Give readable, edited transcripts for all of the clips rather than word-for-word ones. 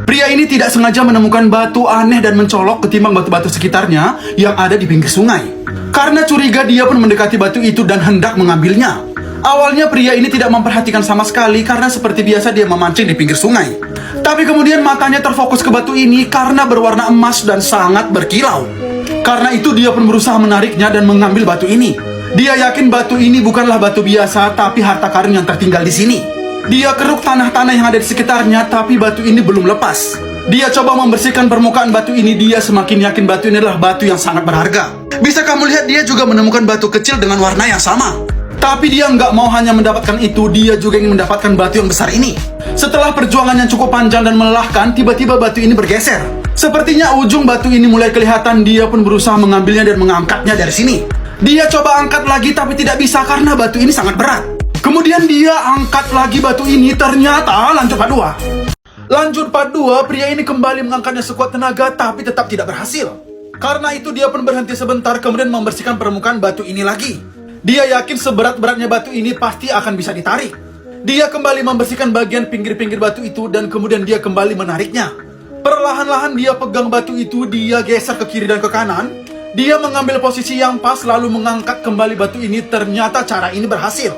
Pria ini tidak sengaja menemukan batu aneh dan mencolok ketimbang batu-batu sekitarnya yang ada di pinggir sungai. Karena curiga, dia pun mendekati batu itu dan hendak mengambilnya. Awalnya pria ini tidak memperhatikan sama sekali karena seperti biasa dia memancing di pinggir sungai. Tapi kemudian matanya terfokus ke batu ini karena berwarna emas dan sangat berkilau. Karena itu dia pun berusaha menariknya dan mengambil batu ini. Dia yakin batu ini bukanlah batu biasa, tapi harta karun yang tertinggal di sini. Dia keruk tanah-tanah yang ada di sekitarnya, tapi batu ini belum lepas. Dia coba membersihkan permukaan batu ini. Dia semakin yakin batu ini adalah batu yang sangat berharga. Bisa kamu lihat, dia juga menemukan batu kecil dengan warna yang sama. Tapi dia nggak mau hanya mendapatkan itu, dia juga ingin mendapatkan batu yang besar ini. Setelah perjuangan yang cukup panjang dan melelahkan, tiba-tiba batu ini bergeser. Sepertinya ujung batu ini mulai kelihatan. Dia pun berusaha mengambilnya dan mengangkatnya dari sini. Dia coba angkat lagi, tapi tidak bisa karena batu ini sangat berat. Kemudian dia angkat lagi batu ini, ternyata lanjut part 2. Lanjut part 2, pria ini kembali mengangkatnya sekuat tenaga, tapi tetap tidak berhasil. Karena itu dia pun berhenti sebentar, kemudian membersihkan permukaan batu ini lagi. Dia yakin seberat-beratnya batu ini pasti akan bisa ditarik. Dia kembali membersihkan bagian pinggir-pinggir batu itu, dan kemudian dia kembali menariknya. Perlahan-lahan dia pegang batu itu, dia geser ke kiri dan ke kanan. Dia mengambil posisi yang pas, lalu mengangkat kembali batu ini. Ternyata cara ini berhasil.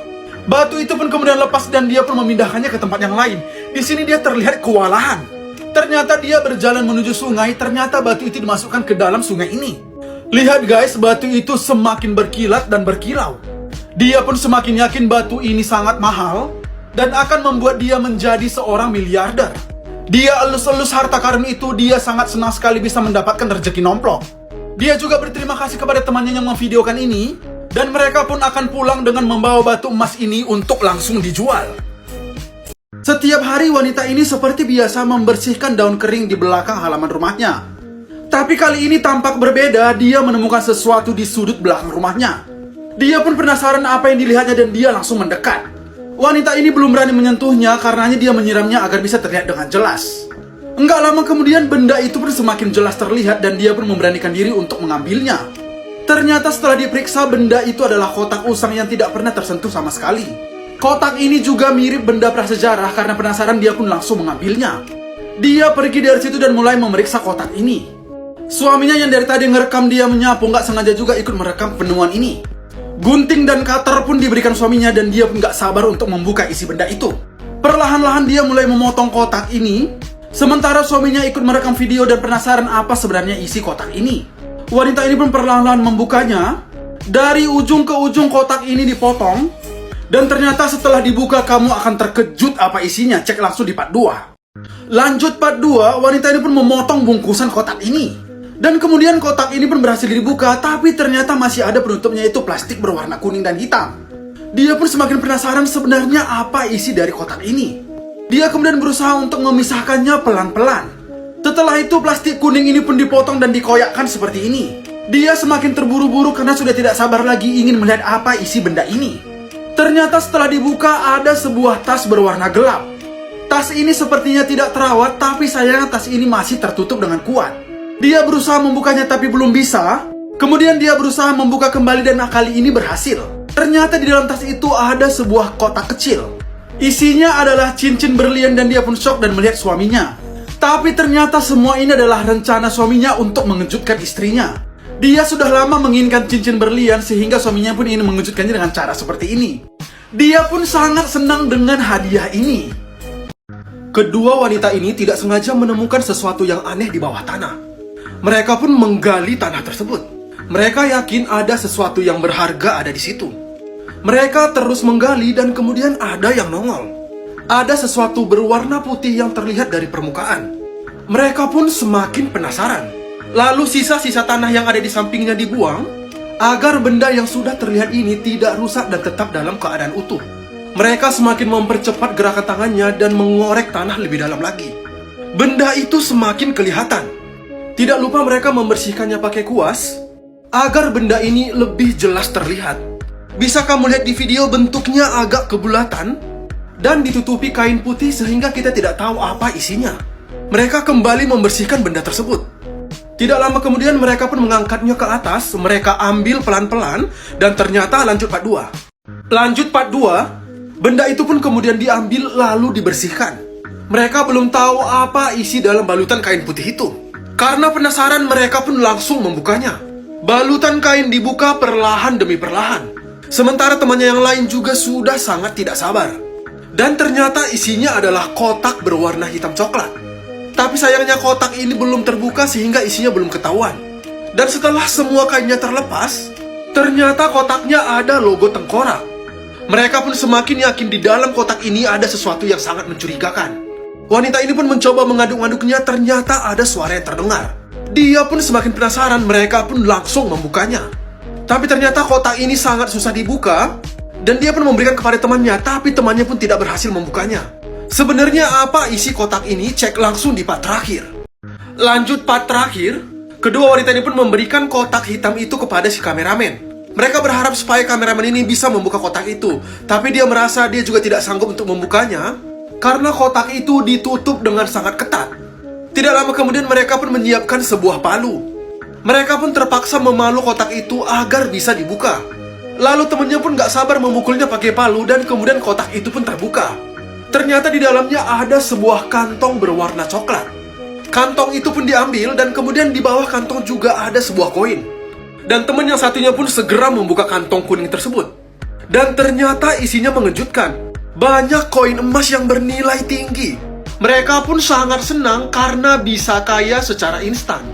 Batu itu pun kemudian lepas dan dia pun memindahkannya ke tempat yang lain. Di sini dia terlihat kewalahan. Ternyata dia berjalan menuju sungai, ternyata batu itu dimasukkan ke dalam sungai ini. Lihat guys, batu itu semakin berkilat dan berkilau. Dia pun semakin yakin batu ini sangat mahal dan akan membuat dia menjadi seorang miliarder. Dia elus-elus harta karun itu, dia sangat senang sekali bisa mendapatkan rezeki nomplok. Dia juga berterima kasih kepada temannya yang memvideokan ini. Dan mereka pun akan pulang dengan membawa batu emas ini untuk langsung dijual. Setiap hari wanita ini seperti biasa membersihkan daun kering di belakang halaman rumahnya. Tapi kali ini tampak berbeda, dia menemukan sesuatu di sudut belakang rumahnya. Dia pun penasaran apa yang dilihatnya dan dia langsung mendekat. Wanita ini belum berani menyentuhnya karenanya dia menyiramnya agar bisa terlihat dengan jelas. Enggak lama kemudian benda itu pun semakin jelas terlihat dan dia pun memberanikan diri untuk mengambilnya. Ternyata setelah diperiksa, benda itu adalah kotak usang yang tidak pernah tersentuh sama sekali. Kotak ini juga mirip benda prasejarah, karena penasaran dia pun langsung mengambilnya. Dia pergi dari situ dan mulai memeriksa kotak ini. Suaminya yang dari tadi ngerekam dia menyapu nggak sengaja juga ikut merekam penemuan ini. Gunting dan cutter pun diberikan suaminya dan dia pun nggak sabar untuk membuka isi benda itu. Perlahan-lahan dia mulai memotong kotak ini, sementara suaminya ikut merekam video dan penasaran apa sebenarnya isi kotak ini. Wanita ini pun perlahan-lahan membukanya. Dari ujung ke ujung kotak ini dipotong. Dan ternyata setelah dibuka kamu akan terkejut apa isinya. Cek langsung di part 2. Lanjut part 2, wanita ini pun memotong bungkusan kotak ini. Dan kemudian kotak ini pun berhasil dibuka. Tapi ternyata masih ada penutupnya, yaitu plastik berwarna kuning dan hitam. Dia pun semakin penasaran sebenarnya apa isi dari kotak ini. Dia kemudian berusaha untuk memisahkannya pelan-pelan. Setelah itu plastik kuning ini pun dipotong dan dikoyakkan seperti ini. Dia semakin terburu-buru karena sudah tidak sabar lagi ingin melihat apa isi benda ini. Ternyata setelah dibuka ada sebuah tas berwarna gelap. Tas ini sepertinya tidak terawat, tapi sayangnya tas ini masih tertutup dengan kuat. Dia berusaha membukanya tapi belum bisa. Kemudian dia berusaha membuka kembali dan kali ini berhasil. Ternyata di dalam tas itu ada sebuah kotak kecil. Isinya adalah cincin berlian dan dia pun shock dan melihat suaminya. Tapi ternyata semua ini adalah rencana suaminya untuk mengejutkan istrinya. Dia sudah lama menginginkan cincin berlian sehingga suaminya pun ingin mengejutkannya dengan cara seperti ini. Dia pun sangat senang dengan hadiah ini. Kedua wanita ini tidak sengaja menemukan sesuatu yang aneh di bawah tanah. Mereka pun menggali tanah tersebut. Mereka yakin ada sesuatu yang berharga ada di situ. Mereka terus menggali dan kemudian ada yang nongol. Ada sesuatu berwarna putih yang terlihat dari permukaan. Mereka pun semakin penasaran. Lalu sisa-sisa tanah yang ada di sampingnya dibuang agar benda yang sudah terlihat ini tidak rusak dan tetap dalam keadaan utuh. Mereka semakin mempercepat gerakan tangannya dan mengorek tanah lebih dalam lagi. Benda itu semakin kelihatan. Tidak lupa mereka membersihkannya pakai kuas agar benda ini lebih jelas terlihat. Bisa kamu lihat di video, bentuknya agak kebulatan dan ditutupi kain putih sehingga kita tidak tahu apa isinya. Mereka kembali membersihkan benda tersebut. Tidak lama kemudian mereka pun mengangkatnya ke atas. Mereka ambil pelan-pelan dan ternyata lanjut part 2. Lanjut part 2, benda itu pun kemudian diambil lalu dibersihkan. Mereka belum tahu apa isi dalam balutan kain putih itu. Karena penasaran, mereka pun langsung membukanya. Balutan kain dibuka perlahan demi perlahan. Sementara temannya yang lain juga sudah sangat tidak sabar. Dan ternyata isinya adalah kotak berwarna hitam coklat. Tapi sayangnya kotak ini belum terbuka sehingga isinya belum ketahuan. Dan setelah semua kainnya terlepas, ternyata kotaknya ada logo tengkorak. Mereka pun semakin yakin di dalam kotak ini ada sesuatu yang sangat mencurigakan. Wanita ini pun mencoba mengaduk-aduknya, ternyata ada suara yang terdengar. Dia pun semakin penasaran, mereka pun langsung membukanya. Tapi ternyata kotak ini sangat susah dibuka, dan dia pun memberikan kepada temannya, tapi temannya pun tidak berhasil membukanya. Sebenarnya apa isi kotak ini? Cek langsung di part terakhir. Lanjut part terakhir, kedua wanita ini pun memberikan kotak hitam itu kepada si kameramen. Mereka berharap supaya kameramen ini bisa membuka kotak itu, tapi dia merasa dia juga tidak sanggup untuk membukanya, karena kotak itu ditutup dengan sangat ketat. Tidak lama kemudian mereka pun menyiapkan sebuah palu. Mereka pun terpaksa memalu kotak itu agar bisa dibuka. Lalu temannya pun gak sabar memukulnya pakai palu dan kemudian kotak itu pun terbuka. Ternyata di dalamnya ada sebuah kantong berwarna coklat. Kantong itu pun diambil dan kemudian di bawah kantong juga ada sebuah koin. Dan teman yang satunya pun segera membuka kantong kuning tersebut. Dan ternyata isinya mengejutkan. Banyak koin emas yang bernilai tinggi. Mereka pun sangat senang karena bisa kaya secara instan.